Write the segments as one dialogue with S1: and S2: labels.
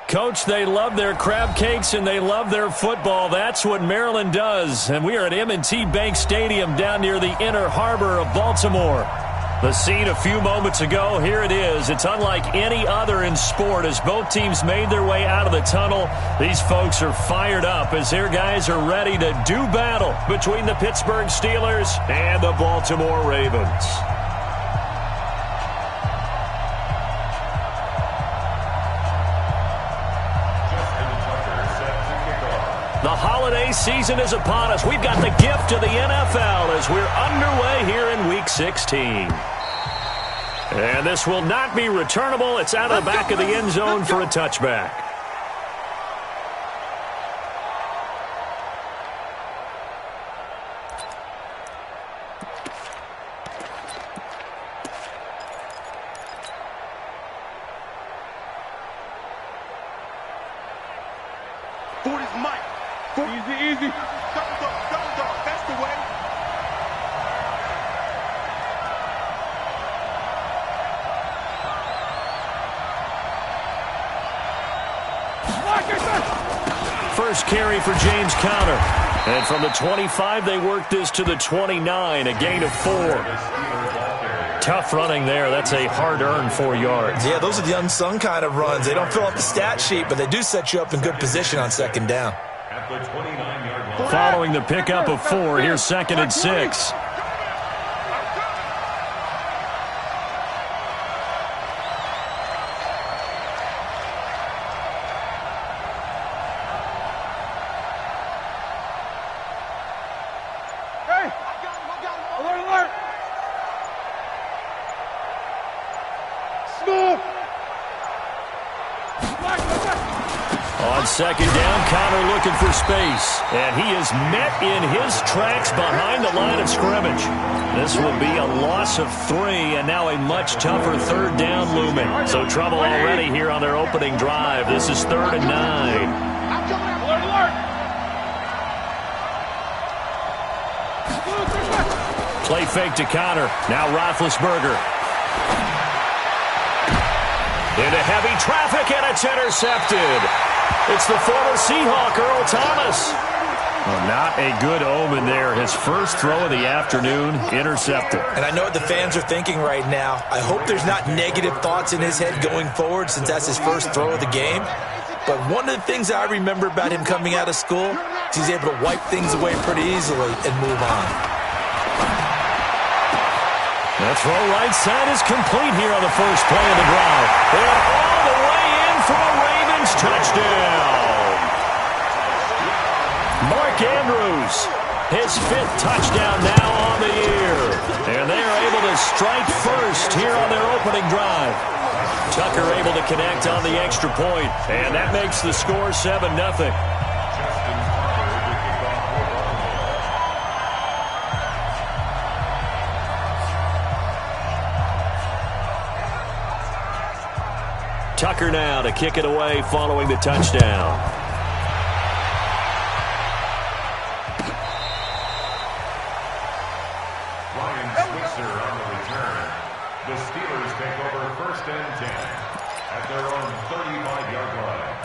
S1: Coach, they love their crab cakes and they love their football. That's what Maryland does. And we are at M&T Bank Stadium down near the Inner Harbor of Baltimore. The scene a few moments ago, here it is. It's unlike any other in sport as both teams made their way out of the tunnel. These folks are fired up as their guys are ready to do battle between the Pittsburgh Steelers and the Baltimore Ravens. The holiday season is upon us. We've got the gift of the NFL as we're underway here in Week 16. And this will not be returnable. It's out of the back of the end zone for a touchback.
S2: Easy. Double dog. That's the way.
S1: First carry for James Conner. And from the 25, they work this to the 29, a gain of 4. Tough running there. That's a hard-earned 4 yards.
S3: Yeah, those are the unsung kind of runs. They don't fill up the stat sheet, but they do set you up in good position on second down.
S1: Following the pickup of 4, here's 2nd and 6.
S2: Hey! Alert! Smooth!
S1: On second down, Conner looking for space. And he is met in his tracks behind the line of scrimmage. This will be a loss of 3, and now a much tougher 3rd down looming. So trouble already here on their opening drive. This is 3rd and 9.
S2: Alert!
S1: Play fake to Conner. Now Roethlisberger. Into heavy traffic, and it's intercepted. It's the former Seahawk, Earl Thomas. Well, not a good omen there. His first throw of the afternoon, intercepted.
S3: And I know what the fans are thinking right now. I hope there's not negative thoughts in his head going forward since that's his first throw of the game. But one of the things I remember about him coming out of school is he's able to wipe things away pretty easily and move on.
S1: The throw right side is complete here on the first play of the drive. And all the way in for a Ravens touchdown. Mark Andrews, his 5th touchdown now on the year. And they are able to strike first here on their opening drive. Tucker able to connect on the extra point, and that makes the score 7-0. Tucker now to kick it away following the touchdown.
S4: Ryan Switzer on the return. The Steelers take over 1st and 10 at their own 35-yard line.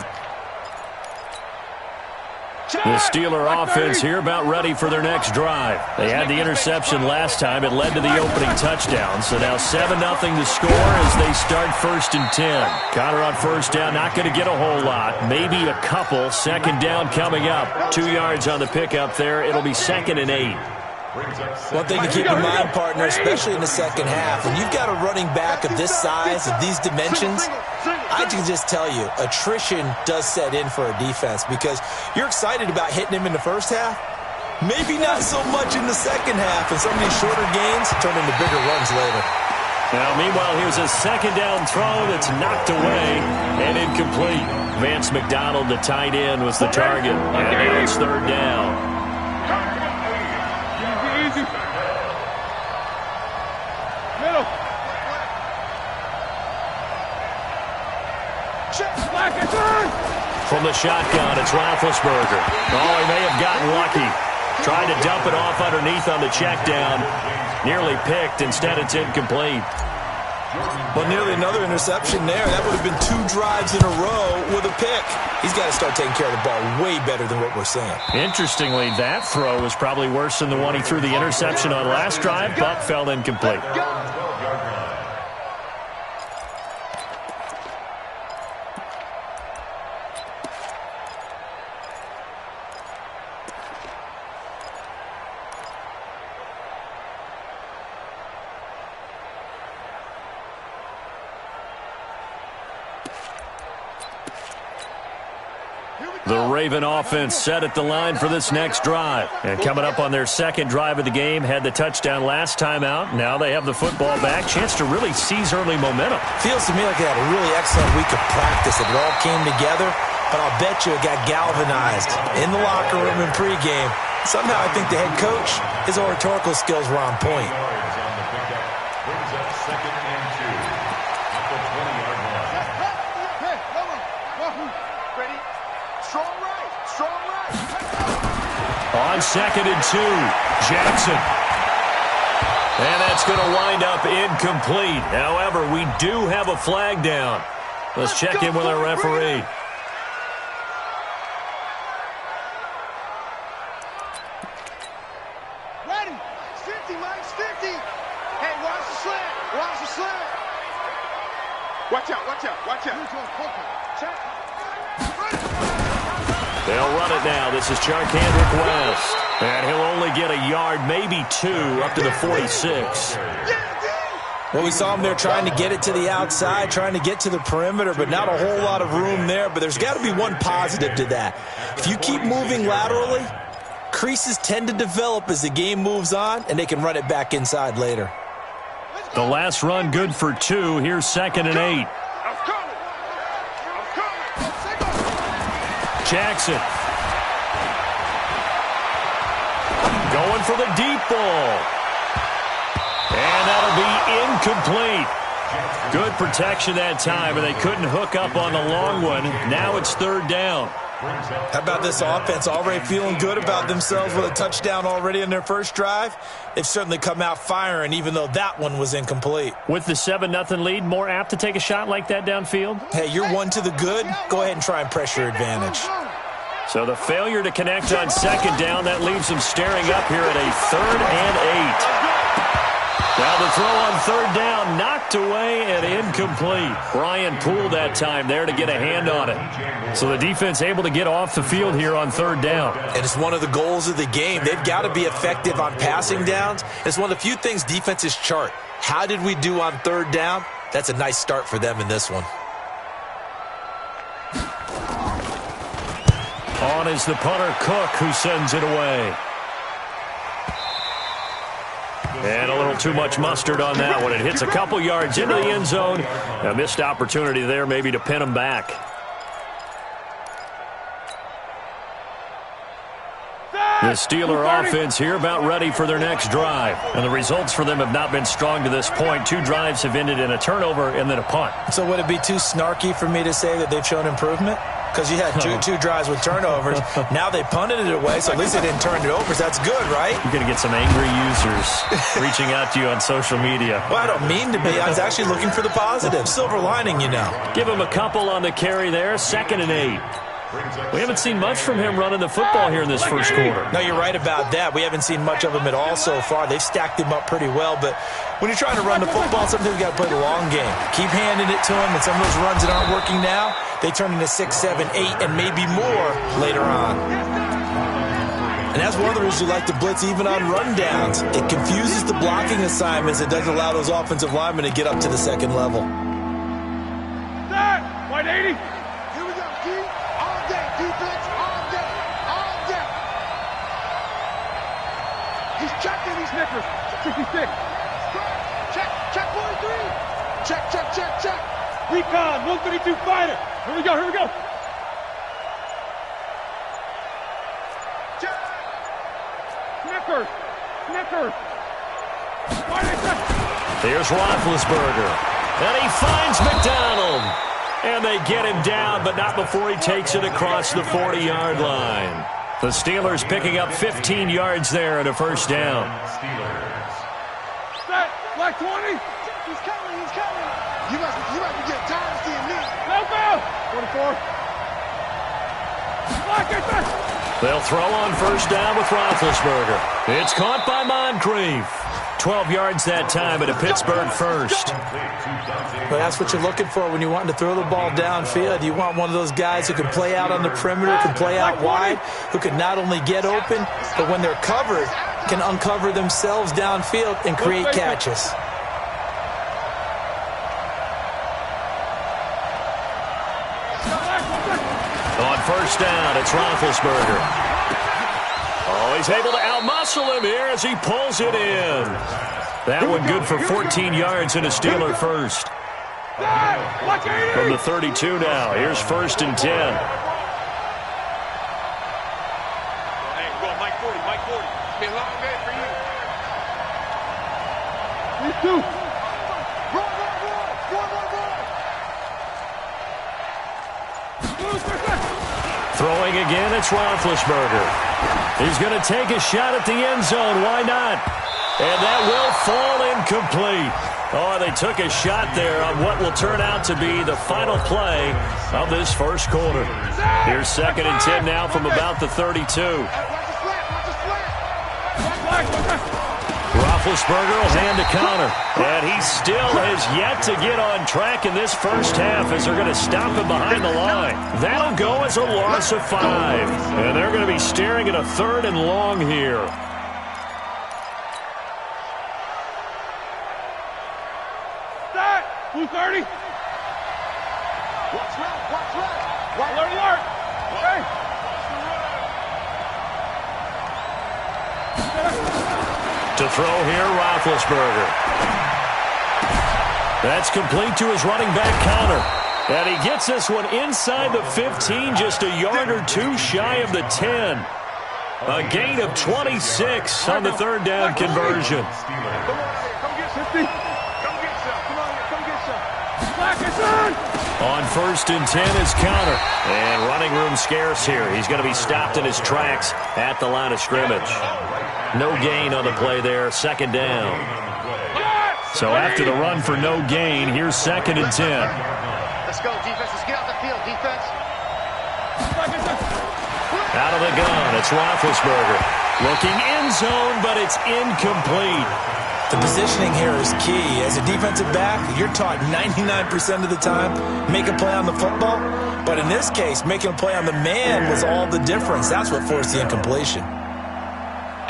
S1: The Steeler offense here about ready for their next drive. They had the interception last time. It led to the opening touchdown. So now 7-0 to score as they start 1st and 10. Conner on 1st down, not going to get a whole lot. Maybe a couple. 2nd down coming up. 2 yards on the pickup there. It'll be 2nd and 8.
S3: One thing to keep in mind, partner, especially in the second half, when you've got a running back of this size, of these dimensions, I can just tell you, attrition does set in for a defense because you're excited about hitting him in the first half. Maybe not so much in the second half, and some of these shorter gains turn into bigger runs later.
S1: Now, meanwhile, here's a 2nd down throw that's knocked away and incomplete. Vance McDonald, the tight end, was the target. And now it's 3rd down. From the shotgun, it's Roethlisberger. Oh, he may have gotten lucky. Tried to dump it off underneath on the check down. Nearly picked. Instead, it's incomplete.
S3: Well, nearly another interception there. That would have been 2 drives in a row with a pick. He's got to start taking care of the ball way better than what we're seeing.
S1: Interestingly, that throw was probably worse than the one he threw the interception on last drive, but fell incomplete. The Raven offense set at the line for this next drive. And coming up on their second drive of the game, had the touchdown last time out. Now they have the football back. Chance to really seize early momentum.
S3: Feels to me like they had a really excellent week of practice. It all came together, but I'll bet you it got galvanized in the locker room in pregame. Somehow I think the head coach, his oratorical skills were on point.
S1: On 2nd and 2, Jackson. And that's going to wind up incomplete. However, we do have a flag down. Let's check in with our referee.
S2: Ready. 50, Mike, 50. Hey, watch the slant. Watch the slant. Watch out, watch out, watch out. Check.
S1: They'll run it now. This is Charkandrick West. And he'll only get a yard, maybe 2, up to the 46.
S3: Well, we saw him there trying to get it to the outside, trying to get to the perimeter, but not a whole lot of room there. But there's got to be one positive to that. If you keep moving laterally, creases tend to develop as the game moves on, and they can run it back inside later.
S1: The last run good for 2. Here's 2nd and 8. Jackson. Going for the deep ball. And that'll be incomplete. Good protection that time, and they couldn't hook up on the long one. Now it's 3rd down.
S3: How about this offense? Already feeling good about themselves with a touchdown already in their first drive. They've certainly come out firing, even though that one was incomplete.
S1: With the 7-0 lead, more apt to take a shot like that downfield?
S3: Hey, you're 1 to the good. Go ahead and try and press your advantage.
S1: So the failure to connect on 2nd down, that leaves them staring up here at a 3rd and 8. Now the throw on 3rd down, knocked away and incomplete. Brian Poole that time there to get a hand on it. So the defense able to get off the field here on 3rd down.
S3: And it's one of the goals of the game. They've got to be effective on passing downs. It's one of the few things defenses chart. How did we do on 3rd down? That's a nice start for them in this one.
S1: On is the punter, Cook, who sends it away. And a little too much mustard on that one. It hits a couple yards into the end zone. A missed opportunity there maybe to pin them back. The Steeler offense here about ready for their next drive. And the results for them have not been strong to this point. 2 drives have ended in a turnover and then a punt.
S3: So would it be too snarky for me to say that they've shown improvement? Because you had two drives with turnovers. Now they punted it away, so at least they didn't turn it over. So that's good, right?
S1: You're going to get some angry users reaching out to you on social media.
S3: Well, I don't mean to be. I was actually looking for the positive. Silver lining, you know.
S1: Give him a couple on the carry there. 2nd and 8. We haven't seen much from him running the football here in this first quarter.
S3: No, you're right about that. We haven't seen much of him at all so far. They've stacked him up pretty well, but when you're trying to run the football, sometimes you got to play the long game. Keep handing it to him, and some of those runs that aren't working now, they turn into 6, 7, 8, and maybe more later on. And that's one of the reasons you like to blitz even on rundowns. It confuses the blocking assignments. It doesn't allow those offensive linemen to get up to the second level.
S2: Start! 180. Here we go, D. All day. Defense all day. All day. He's checking these nippers. 66. Check. Check 43. Check, check, check, check. Recon, 132 fighter. Here we go, here we go. Check. Snickers. Snickers.
S1: Here's Roethlisberger. And he finds McDonald. And they get him down, but not before he takes it across the 40-yard line. The Steelers picking up 15 yards there at a first down.
S2: Set. Like 20. He's coming. He's coming. You must be getting tired of seeing me. Let's go. 24.
S1: They'll throw on first down with Roethlisberger. It's caught by Moncrief. 12 yards that time at a Pittsburgh first.
S3: But that's what you're looking for when you want to throw the ball downfield. You want one of those guys who can play out on the perimeter, can play out wide, who can not only get open, but when they're covered, can uncover themselves downfield and create catches.
S1: On first down, it's Roethlisberger. Oh, he's able to outmuscle him here as he pulls it in. That one good for 14 yards and a Steeler first. From the 32 now, here's first and 10.
S2: Hey, go, Mike 40, Mike 40. It's been a long day for you. Me too. Run.
S1: Throwing again, it's Roethlisberger. He's going to take a shot at the end zone. Why not? And that will fall incomplete. Oh, they took a shot there on what will turn out to be the final play of this first quarter. Here's second and 10 now from about the 32. Roethlisberger will hand a counter. And he still has yet to get on track in this first half as they're going to stop him behind the line. That'll go as a loss of 5. And they're going to be staring at a third and long here.
S2: Start. 230. Watch right. Alert. Okay.
S1: To throw here, Roethlisberger. That's complete to his running back counter. And he gets this one inside the 15, just a yard or two shy of the 10. A gain of 26 on the third down conversion.
S2: Come get 50. Come get some.
S1: On first and 10 is counter. And running room scarce here. He's going to be stopped in his tracks at the line of scrimmage. No gain on the play there, second down. So after the run for no gain, here's second and 10.
S2: Let's go, defense. Let's get out the field, defense.
S1: Out of the gun, it's Roethlisberger. Looking end zone, but it's incomplete.
S3: The positioning here is key. As a defensive back, you're taught 99% of the time, make a play on the football. But in this case, making a play on the man was all the difference. That's what forced the incompletion.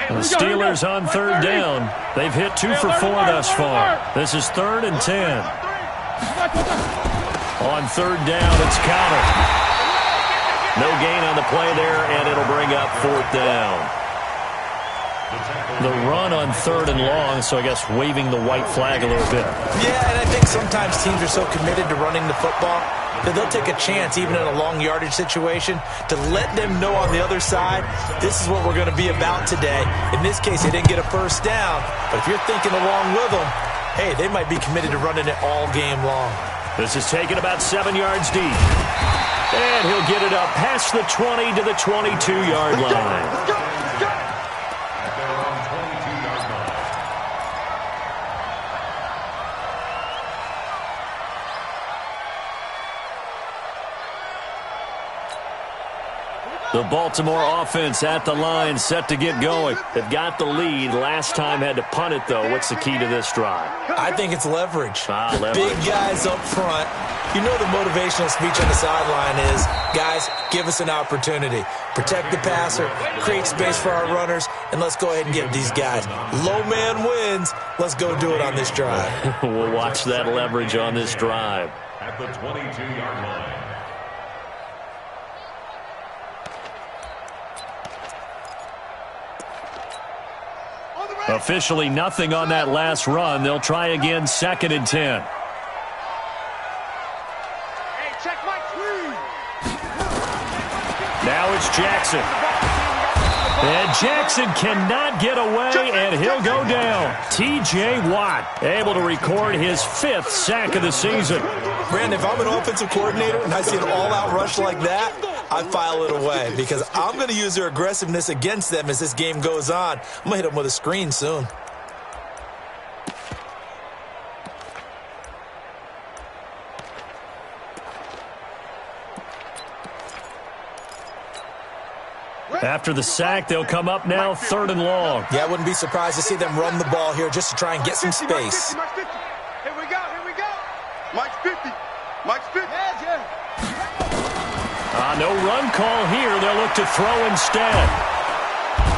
S1: The Steelers on third down. They've hit 2 for 4 thus far. This is third and 10. On third down, it's counter. No gain on the play there, and it'll bring up fourth down. The run on third and long, so I guess waving the white flag a little bit.
S3: Yeah, and I think sometimes teams are so committed to running the football that they'll take a chance, even in a long yardage situation, to let them know on the other side, this is what we're going to be about today. In this case, they didn't get a first down, but if you're thinking along with them, hey, they might be committed to running it all game long.
S1: This is taken about 7 yards deep. And he'll get it up past the 20 to the 22-yard line. The Baltimore offense at the line, set to get going. They've got the lead. Last time had to punt it, though. What's the key to this drive?
S3: I think it's leverage.
S1: Leverage.
S3: Big guys up front. You know the motivational speech on the sideline is, guys, give us an opportunity. Protect the passer, create space for our runners, and let's go ahead and get these guys. Low man wins. Let's go do it on this drive.
S1: We'll watch that leverage on this drive.
S4: At the 22-yard line.
S1: Officially nothing on that last run. They'll try again, second and 10.
S2: Hey, check my screen.
S1: Now it's Jackson. And Jackson cannot get away, and he'll go down. T.J. Watt able to record his 5th sack of the season.
S3: Brandon, if I'm an offensive coordinator and I see an all-out rush like that, I file it away because I'm going to use their aggressiveness against them as this game goes on. I'm going to hit them with a screen soon.
S1: After the sack, they'll come up now 3rd and long.
S3: Yeah, I wouldn't be surprised to see them run the ball here just to try and get some space.
S2: Here we go. Mike's 50. Mike's 50.
S1: No run call here. They'll look to throw instead.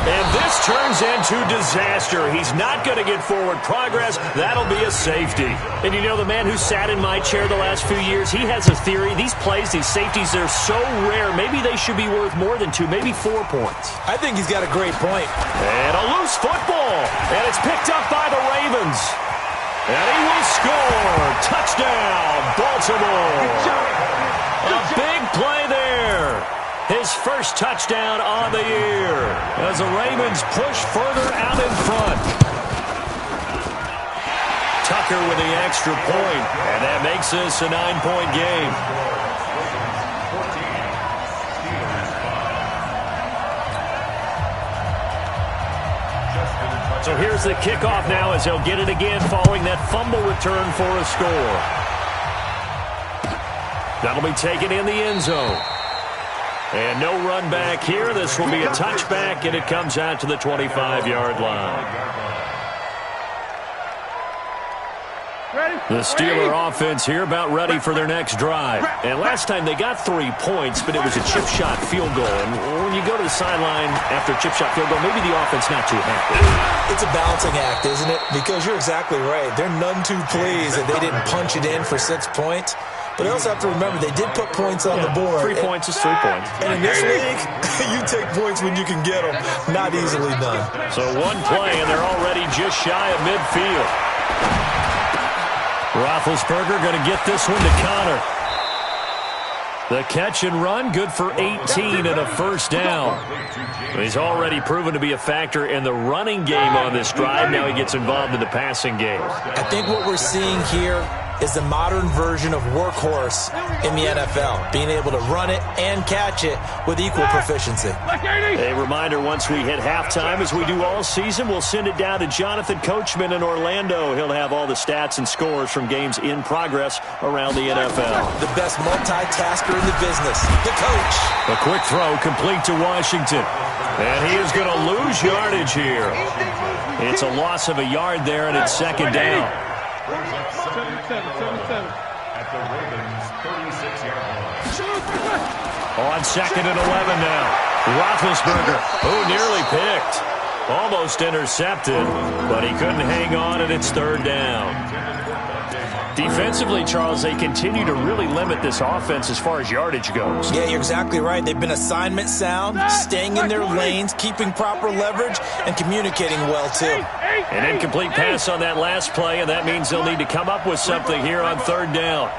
S1: And this turns into disaster. He's not going to get forward progress. That'll be a safety. And you know, the man who sat in my chair the last few years, he has a theory. These plays, these safeties, they're so rare. Maybe they should be worth more than 2, maybe 4 points.
S3: I think he's got a great point.
S1: And a loose football. And it's picked up by the Ravens. And he will score. Touchdown, Baltimore. A big play there. His first touchdown on the year as the Ravens push further out in front. Tucker with the extra point, and that makes this a 9-point game. So here's the kickoff now as they'll get it again following that fumble return for a score. That'll be taken in the end zone. And no run back here. This will be a touchback, and it comes out to the 25-yard line. The Steeler offense here about ready for their next drive. And last time they got 3 points, but it was a chip shot field goal. And when you go to the sideline after a chip shot field goal, maybe the offense not too happy.
S3: It's a balancing act, isn't it? Because you're exactly right. They're none too pleased that they didn't punch it in for 6 points. But I also have to remember, they did put points on the board.
S1: 3 points is 3 points.
S3: And in this league, you take points when you can get them. Not easily done.
S1: So one play, and they're already just shy of midfield. Roethlisberger going to get this one to Connor. The catch and run, good for 18 and a first down. He's already proven to be a factor in the running game on this drive. Now he gets involved in the passing game.
S3: I think what we're seeing here is the modern version of workhorse in the NFL, being able to run it and catch it with equal proficiency.
S1: A reminder, once we hit halftime, as we do all season, we'll send it down to Jonathan Coachman in Orlando. He'll have all the stats and scores from games in progress around the NFL.
S3: The best multitasker in the business, the coach.
S1: A quick throw complete to Washington. And he is going to lose yardage here. It's a loss of a yard there, and it's second down.
S2: 7-7.
S4: At the Ravens' 36-yard line.
S1: On 2nd and 11 now. Roethlisberger, who nearly picked. Almost intercepted, but he couldn't hang on, and it's 3rd down. Defensively, Charles, they continue to really limit this offense as far as yardage goes.
S3: Yeah, you're exactly right. They've been assignment sound, staying in their lanes, keeping proper leverage, and communicating well, too.
S1: An incomplete pass on that last play, and that means they'll need to come up with something here on 3rd down.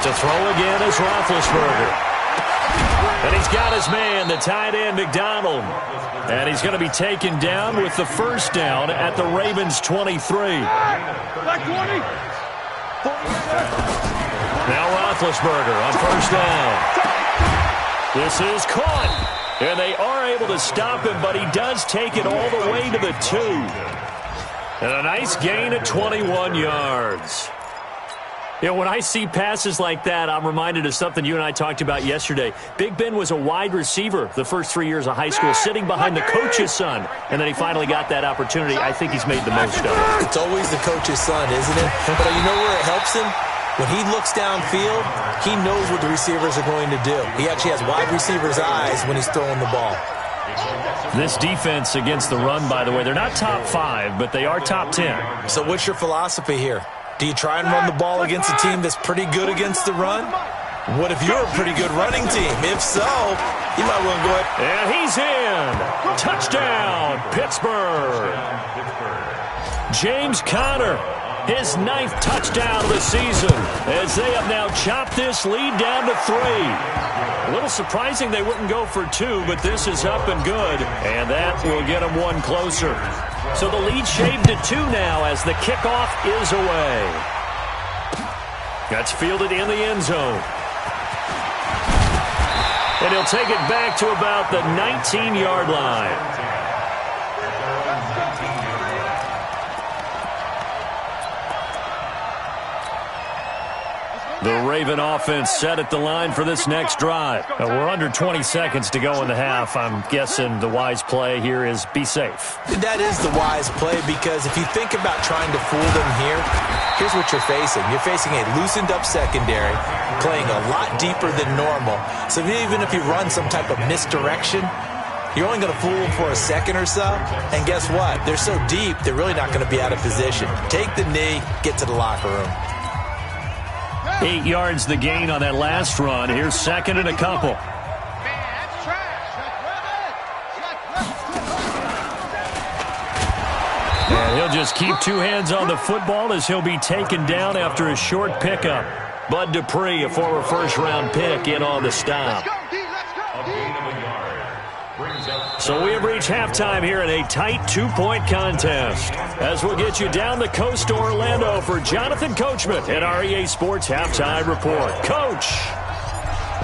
S1: To throw again is Roethlisberger. And he's got his man, the tight end, McDonald. And he's going to be taken down with the first down at the Ravens' 23. Now Roethlisberger on first down. This is caught. And they are able to stop him, but he does take it all the way to the 2. And a nice gain of 21 yards. You know, when I see passes like that, I'm reminded of something you and I talked about yesterday. Big Ben was a wide receiver the first 3 years of high school, sitting behind the coach's son, and then he finally got that opportunity. I think he's made the most of it.
S3: It's always the coach's son, isn't it? But you know where it helps him? When he looks downfield, he knows what the receivers are going to do. He actually has wide receivers' eyes when he's throwing the ball.
S1: This defense against the run, by the way, they're not top 5, but they are top 10.
S3: So what's your philosophy here? Do you try and run the ball against a team that's pretty good against the run? What if you're a pretty good running team? If so, you might want to go ahead.
S1: And he's in. Touchdown, Pittsburgh. James Conner, his 9th touchdown of the season, as they have now chopped this lead down to 3. A little surprising they wouldn't go for 2, but this is up and good, and that will get them 1 closer. So the lead shaved to 2 now as the kickoff is away. That's fielded in the end zone. And he'll take it back to about the 19-yard line. The Raven offense set at the line for this next drive. We're under 20 seconds to go in the half. I'm guessing the wise play here is be safe.
S3: That is the wise play, because if you think about trying to fool them here, here's what you're facing. You're facing a loosened up secondary, playing a lot deeper than normal. So even if you run some type of misdirection, you're only going to fool them for a second or so. And guess what? They're so deep, they're really not going to be out of position. Take the knee, get to the locker room.
S1: 8 yards the gain on that last run. Here's second and a couple. And he'll just keep two hands on the football as he'll be taken down after a short pickup. Bud Dupree, a former first-round pick, in on the stop. So we have reached halftime here in a tight two-point contest. As we'll get you down the coast to Orlando for Jonathan Coachman at our EA Sports Halftime Report. Coach,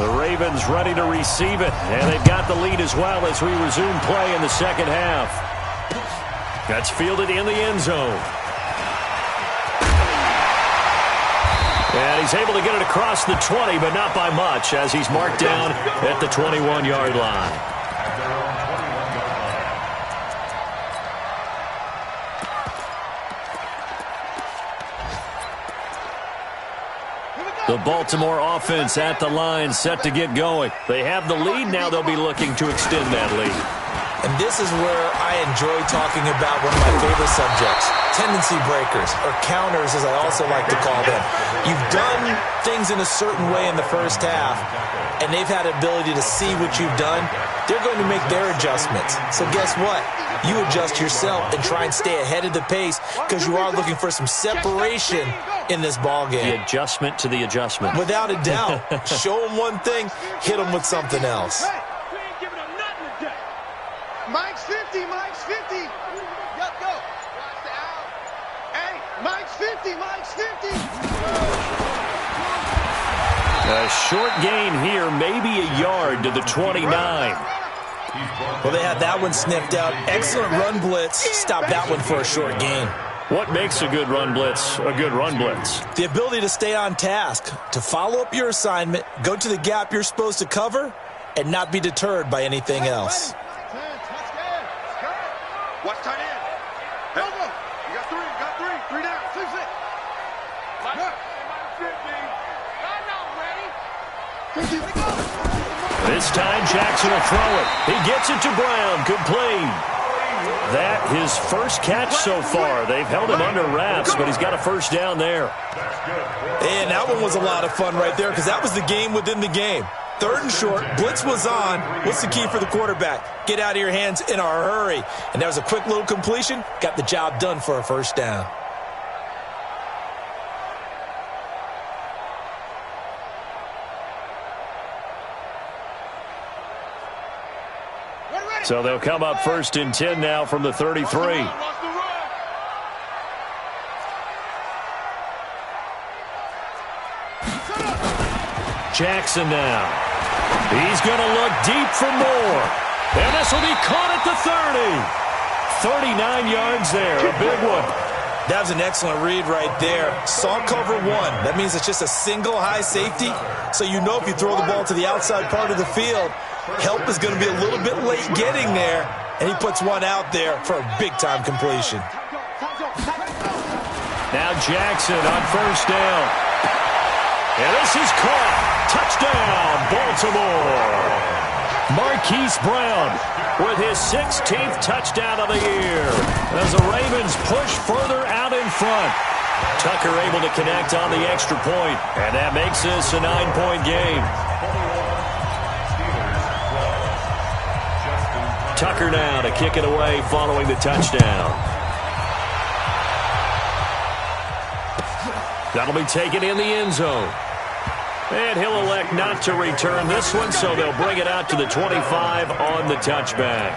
S1: the Ravens ready to receive it, and they've got the lead as well as we resume play in the second half. That's fielded in the end zone. And he's able to get it across the 20, but not by much, as he's marked down at the 21-yard line. The Baltimore offense at the line, set to get going. They have the lead. Now they'll be looking to extend that lead.
S3: And this is where I enjoy talking about one of my favorite subjects, tendency breakers, or counters as I also like to call them. You've done things in a certain way in the first half, and they've had the ability to see what you've done. They're going to make their adjustments. So guess what? You adjust yourself and try and stay ahead of the pace, because you are looking for some separation in this ball game.
S1: The adjustment to the adjustment.
S3: Without a doubt. Show them one thing, hit them with something else.
S2: Mike's 50, Mike's 50. Yep, go. Watch the out. Hey, Mike's 50, Mike's 50.
S1: A short gain here, maybe a yard to the 29.
S3: Well, they had that one sniffed out. Excellent run blitz. Stop that one for a short gain.
S1: What makes a good run blitz a good run blitz?
S3: The ability to stay on task, to follow up your assignment, go to the gap you're supposed to cover, and not be deterred by anything else.
S2: Watch tight end. Hell no. You got three down. 6-6.
S1: This time Jackson will throw it. He gets it to Brown. Complete. That his first catch so far. They've held him under wraps, but he's got a first down there.
S3: And that one was a lot of fun right there, because that was the game within the game. Third and short, blitz was on. What's the key for the quarterback? Get out of your hands in a hurry. And that was a quick little completion. Got the job done for a first down.
S1: So they'll come up first and 10 now from the 33. Jackson now. He's going to look deep for more. And this will be caught at the 30. 39 yards there, a big one.
S3: That was an excellent read right there. Saw cover one. That means it's just a single high safety. So you know if you throw the ball to the outside part of the field, help is going to be a little bit late getting there. And he puts one out there for a big-time completion.
S1: Now Jackson on first down. And this is caught. Touchdown, Baltimore. Marquise Brown with his 16th touchdown of the year as the Ravens push further out in front. Tucker able to connect on the extra point, and that makes this a 9-point game. Tucker now to kick it away following the touchdown. That'll be taken in the end zone. And he'll elect not to return this one, so they'll bring it out to the 25 on the touchback.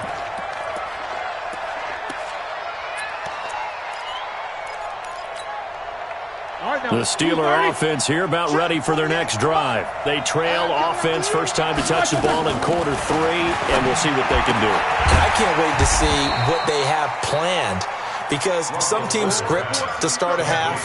S1: The Steeler offense here about ready for their next drive. They trail offense, first time to touch the ball in quarter 3, and we'll see what they can do.
S3: I can't wait to see what they have planned Because some teams script to start a half.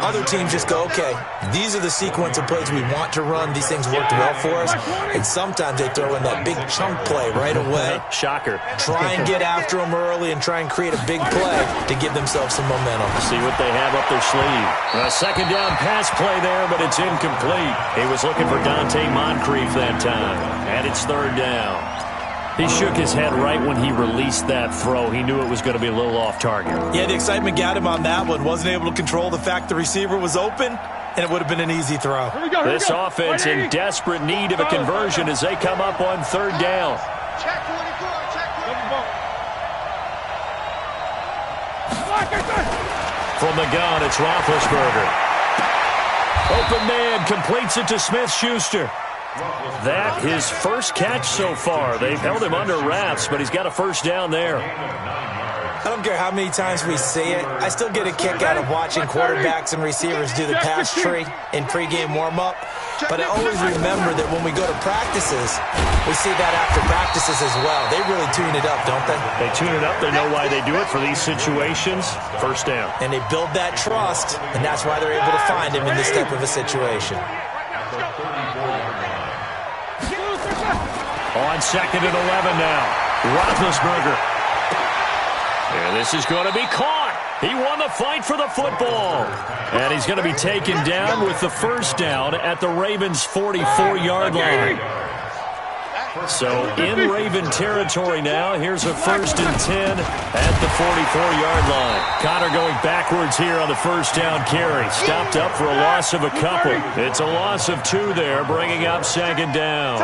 S3: Other teams just go, okay, these are the sequence of plays we want to run. These things worked well for us. And sometimes they throw in that big chunk play right away.
S1: Shocker.
S3: Try and get after them early and try and create a big play to give themselves some momentum.
S1: See what they have up their sleeve. A second down pass play there, but it's incomplete. He was looking for Dante Moncrief that time. And it's third down. He shook his head right when he released that throw. He knew it was going to be a little off target.
S3: Yeah, the excitement got him on that one. Wasn't able to control the fact the receiver was open, and it would have been an easy throw.
S1: This offense in desperate need of a conversion as they come up on third down.
S2: Check 44, check 44.
S1: From the gun, it's Roethlisberger. Open man completes it to Smith-Schuster. That his first catch so far. They've held him under wraps, but he's got a first down there.
S3: I don't care how many times we see it. I still get a kick out of watching quarterbacks and receivers do the pass tree in pregame warm-up. But I always remember that when we go to practices, we see that after practices as well. They really tune it up, don't they?
S1: They tune it up. They know why they do it for these situations. First down.
S3: And they build that trust, and that's why they're able to find him in this type of a situation.
S1: On second and 11 now. Roethlisberger. And this is going to be caught. He won the fight for the football. And he's going to be taken down with the first down at the Ravens' 44-yard line. So in Raven territory now. Here's a 1st and 10 at the 44-yard line. Connor going backwards here on the first down carry. Stopped up for a loss of a couple. It's a loss of 2 there, bringing up second down.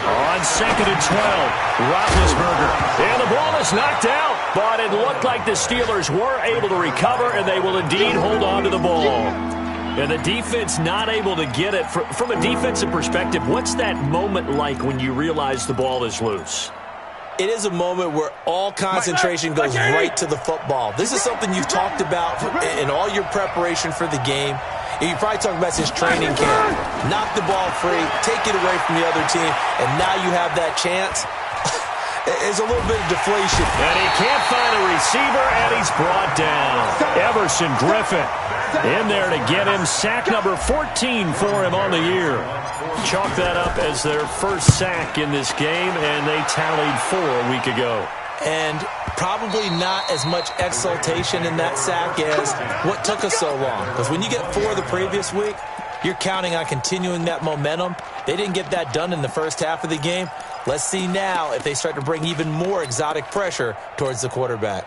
S1: On second and 12, Roethlisberger. And the ball is knocked out, but it looked like the Steelers were able to recover, and they will indeed hold on to the ball. And the defense not able to get it. From a defensive perspective, what's that moment like when you realize the ball is loose?
S3: It is a moment where all concentration goes right to the football. This is something you've talked about in all your preparation for the game. You probably talk about since training camp. Knock the ball free, take it away from the other team, and now you have that chance. There's a little bit of deflation.
S1: And he can't find a receiver, and he's brought down. Everson Griffin in there to get him. Sack number 14 for him on the year. Chalk that up as their first sack in this game, and they tallied 4 a week ago.
S3: And probably not as much exultation in that sack as what took us so long. Because when you get 4 the previous week, you're counting on continuing that momentum. They didn't get that done in the first half of the game. Let's see now if they start to bring even more exotic pressure towards the quarterback.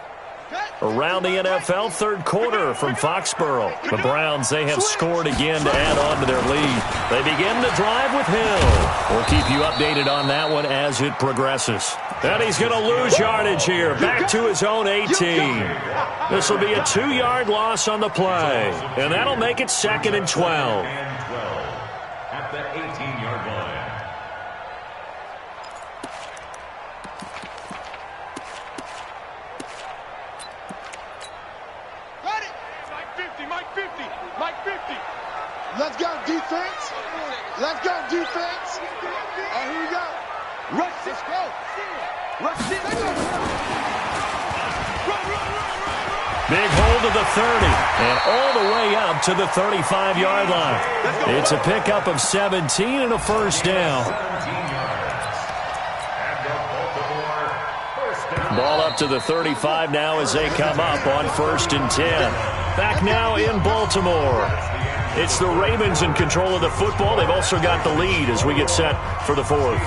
S1: Around the NFL, third quarter from Foxborough. The Browns, they have scored again to add on to their lead. They begin the drive with Hill. We'll keep you updated on that one as it progresses. And he's going to lose yardage here. Back to his own 18. This will be a 2-yard loss on the play. And that'll make it 2nd and 12.
S4: At the 18-yard line.
S2: Let's go, defense. Let's go, defense. Here we go. Rush this. Go. Rush this.
S1: Big hold of the 30. And all the way up to the 35-yard line. It's a pickup of 17 and a first down. Ball up to the 35 now as they come up on 1st and 10. Back now in Baltimore. It's the Ravens in control of the football. They've also got the lead as we get set for the 4th.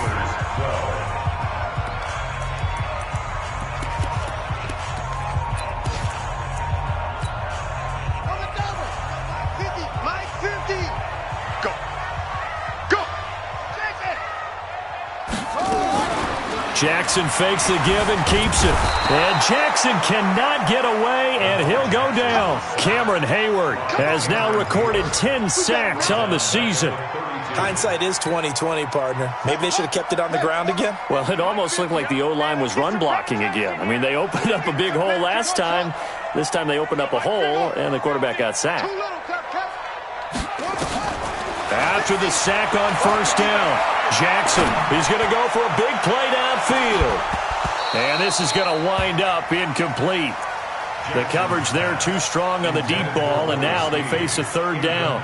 S1: Jackson fakes the give and keeps it. And Jackson cannot get away, and he'll go down. Cameron Hayward has now recorded 10 sacks on the season.
S3: Hindsight is 20/20, partner. Maybe they should have kept it on the ground again.
S1: Well, it almost looked like the O-line was run blocking again. I mean, they opened up a big hole last time. This time they opened up a hole, and the quarterback got sacked. After the sack on 1st down, Jackson is going to go for a big play downfield. And this is going to wind up incomplete. The coverage there too strong on the deep ball, and now they face a third down.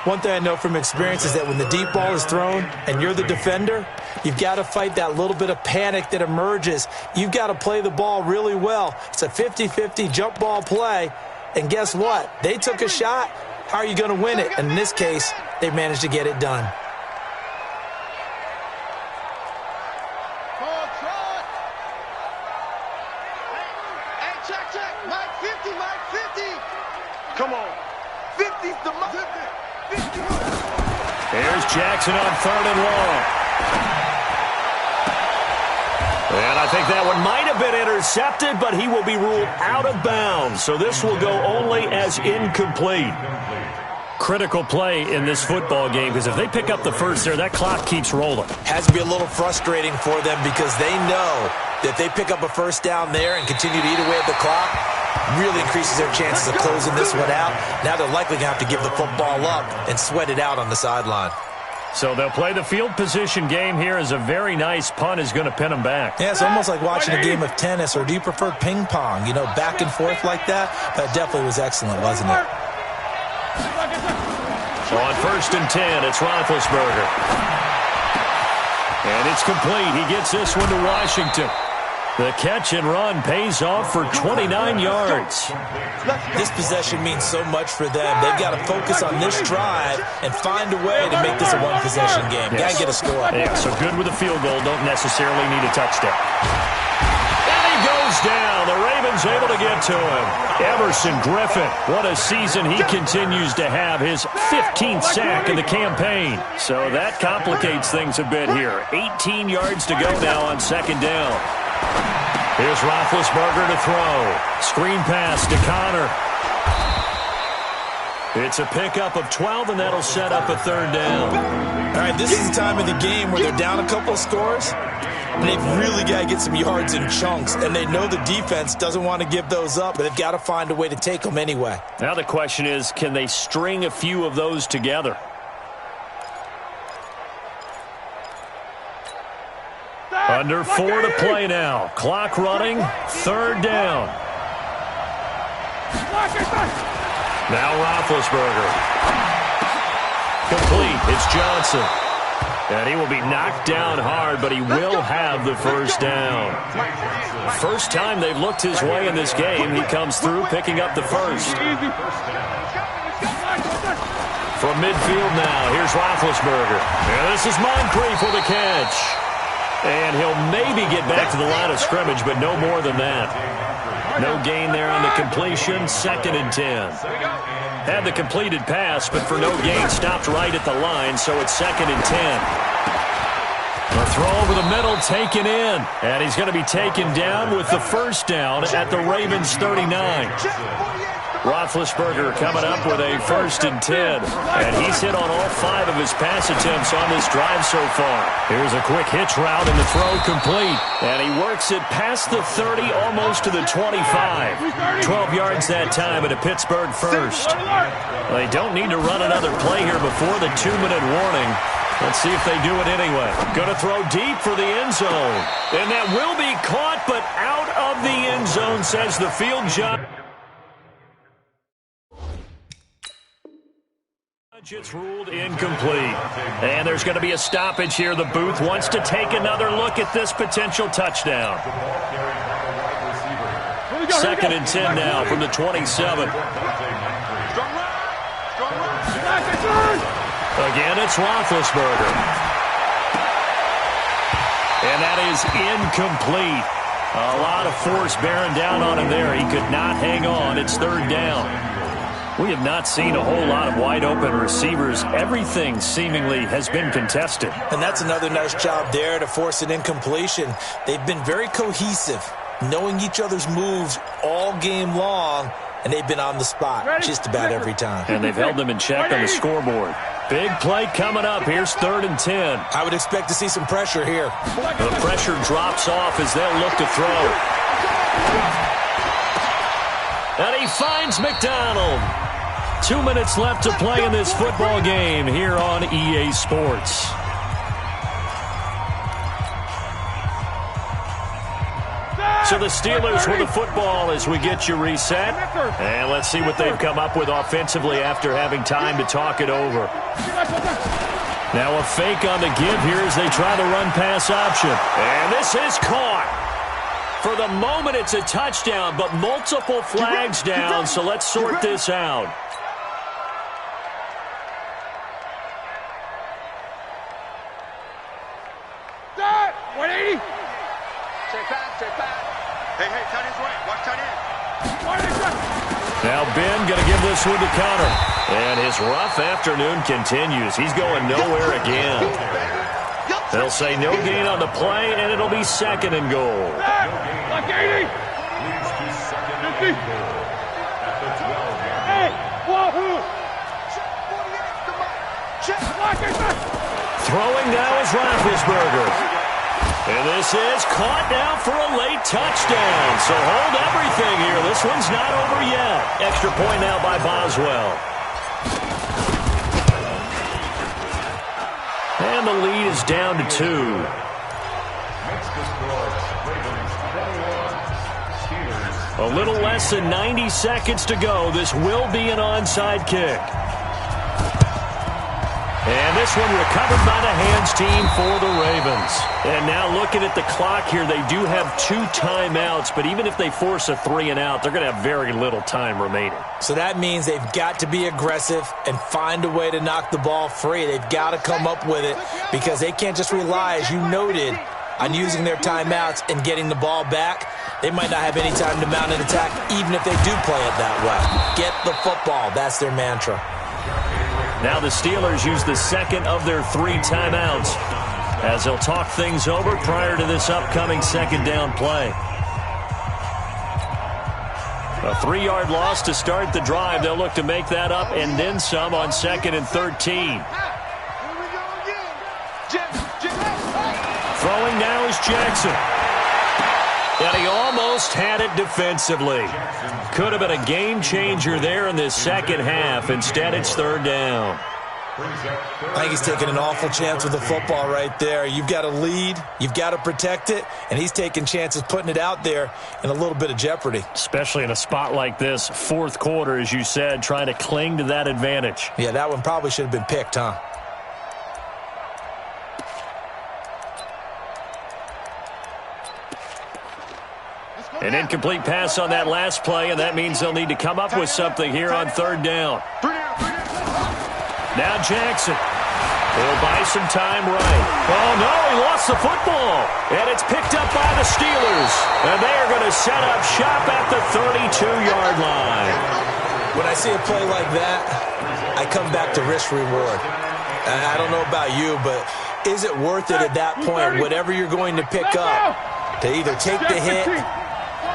S3: One thing I know from experience is that when the deep ball is thrown and you're the defender, you've got to fight that little bit of panic that emerges. You've got to play the ball really well. It's a 50-50 jump ball play, and guess what? They took a shot. How are you going to win it? And in this case, they managed to get it done.
S2: Come on. 50's the most.
S1: Here's Jackson on third and long. And I think that one might have been intercepted, but he will be ruled out of bounds. So this will go only as incomplete. Critical play in this football game, because if they pick up the first there, that clock keeps rolling.
S3: Has to be a little frustrating for them because they know that if they pick up a first down there and continue to eat away at the clock, really increases their chances of closing this one out. Now they're likely going to have to give the football up and sweat it out on the sideline.
S1: So they'll play the field position game here as a very nice punt is going to pin them back.
S3: Yeah, it's almost like watching a game of tennis, or do you prefer ping pong? You know, back and forth like that? That definitely was excellent, wasn't it?
S1: On first and 10, it's Roethlisberger. And it's complete. He gets this one to Washington. The catch and run pays off for 29 yards.
S3: This possession means so much for them. They've got to focus on this drive and find a way to make this a one-possession game.
S1: Yes.
S3: Got to get a score.
S1: Yeah, so good with a field goal. Don't necessarily need a touchdown. And he goes down. The Ravens able to get to him. Everson Griffin, what a season he continues to have. His 15th sack of the campaign. So that complicates things a bit here. 18 yards to go now on second down. Here's Roethlisberger to throw. Screen pass to Connor. It's a pickup of 12, and that'll set up a third down.
S3: All right, this is the time of the game where they're down a couple of scores, and they've really got to get some yards in chunks, and they know the defense doesn't want to give those up, but they've got to find a way to take them anyway.
S1: Now the question is, can they string a few of those together? Under 4 to play now. Clock running. Third down. Now Roethlisberger. Complete. It's Johnson. And he will be knocked down hard, but he will have the first down. First time they've looked his way in this game. He comes through picking up the first. From midfield now, here's Roethlisberger. And this is Moncrief with a catch. And he'll maybe get back to the line of scrimmage, but no more than that. No gain there on the completion. Second and 10. Had the completed pass, but for no gain, stopped right at the line, so it's second and 10. A throw over the middle, taken in. And he's going to be taken down with the first down at the Ravens 39. Roethlisberger coming up with a first and 10. And he's hit on all 5 of his pass attempts on this drive so far. Here's a quick hitch route and the throw complete. And he works it past the 30, almost to the 25. 12 yards that time at a Pittsburgh first. Well, they don't need to run another play here before the 2-minute warning. Let's see if they do it anyway. Going to throw deep for the end zone. And that will be caught, but out of the end zone, says the field judge. It's ruled incomplete. And there's going to be a stoppage here. The booth wants to take another look at this potential touchdown. Second and 10 now from the 27. Again, it's Roethlisberger. And that is incomplete. A lot of force bearing down on him there. He could not hang on. It's third down. We have not seen a whole lot of wide-open receivers. Everything seemingly has been contested.
S3: And that's another nice job there to force an incompletion. They've been very cohesive, knowing each other's moves all game long, and they've been on the spot just about every time.
S1: And they've held them in check on the scoreboard. Big play coming up. Here's third and 10.
S3: I would expect to see some pressure here.
S1: The pressure drops off as they'll look to throw. And he finds McDonald. 2 minutes left to play in this football game here on EA Sports. So the Steelers with the football as we get you reset. And let's see what they've come up with offensively after having time to talk it over. Now a fake on the give here as they try the run-pass option. And this is caught. For the moment, it's a touchdown, but multiple flags down, so let's sort this out.
S2: Start! 180! Check back. Hey, tight end's right. Watch tight end.
S1: Now Ben going to give this one to Connor. And his rough afternoon continues. He's going nowhere again. They'll say no gain on the play, and it'll be 2nd and goal.
S2: Like 80! 50! Hey! Wahoo!
S1: Throwing now is Roethlisberger. And this is caught now for a late touchdown. So hold everything here. This one's not over yet. Extra point now by Boswell. And the lead is down to 2. A little less than 90 seconds to go. This will be an onside kick. And this one recovered by the hands team for the Ravens. And now looking at the clock here, they do have 2 timeouts, but even if they force a 3-and-out, they're going to have very little time remaining.
S3: So that means they've got to be aggressive and find a way to knock the ball free. They've got to come up with it because they can't just rely, as you noted, on using their timeouts and getting the ball back. They might not have any time to mount an attack, even if they do play it that way. Get the football. That's their mantra.
S1: Now the Steelers use the 2nd of their 3 timeouts as they'll talk things over prior to this upcoming 2nd down play. A 3-yard loss to start the drive. They'll look to make that up and then some on 2nd and 13. Throwing now is Jackson. And he almost had it defensively. Could have been a game changer there in this second half. Instead, it's 3rd down.
S3: I think he's taking an awful chance with the football right there. You've got to lead, you've got to protect it, and he's taking chances putting it out there in a little bit of jeopardy.
S1: Especially in a spot like this, 4th quarter, as you said, trying to cling to that advantage.
S3: Yeah, that one probably should have been picked, huh?
S1: An incomplete pass on that last play, and that means they'll need to come up with something here on 3rd down. Now Jackson. He'll buy some time right. Oh, no, he lost the football. And it's picked up by the Steelers. And they are going to set up shop at the 32-yard line.
S3: When I see a play like that, I come back to risk-reward. I don't know about you, but is it worth it at that point, whatever you're going to pick up, to either take the hit,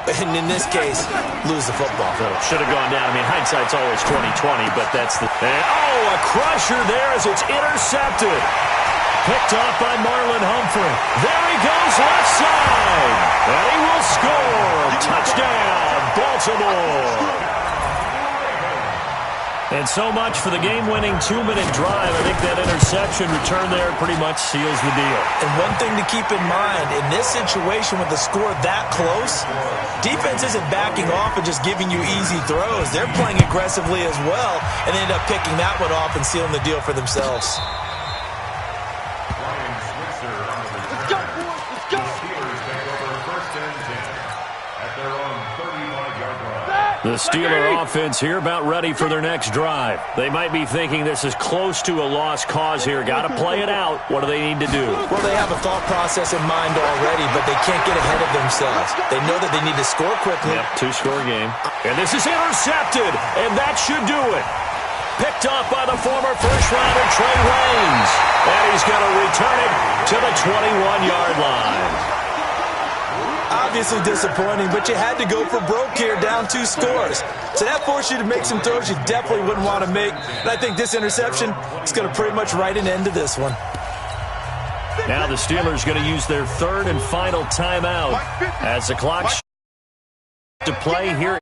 S3: and in this case, lose the football?
S1: So should have gone down. I mean, hindsight's always 20/20, but that's the... And, oh, a crusher there as it's intercepted. Picked off by Marlon Humphrey. There he goes left side. And he will score. Touchdown, Baltimore. And so much for the game-winning 2-minute drive. I think that interception return there pretty much seals the deal.
S3: And one thing to keep in mind, in this situation with the score that close, defense isn't backing off and just giving you easy throws. They're playing aggressively as well, and they end up picking that one off and sealing the deal for themselves.
S2: Let's go, boys. Let's go.
S4: Steelers take over 1st and 10 at their own 35-yard line.
S1: The Steeler offense here about ready for their next drive. They might be thinking this is close to a lost cause here. Got to play it out. What do they need to do?
S3: Well, they have a thought process in mind already, but they can't get ahead of themselves. They know that they need to score quickly.
S1: Yep, 2-score game. And this is intercepted, and that should do it. Picked off by the former first-rounder Trey Waynes. And he's going to return it to the 21-yard line.
S3: Obviously disappointing, but you had to go for broke here, down 2 scores. So that forced you to make some throws you definitely wouldn't want to make. And I think this interception is going to pretty much write an end to this one.
S1: Now the Steelers going to use their 3rd and final timeout as the clock to play here.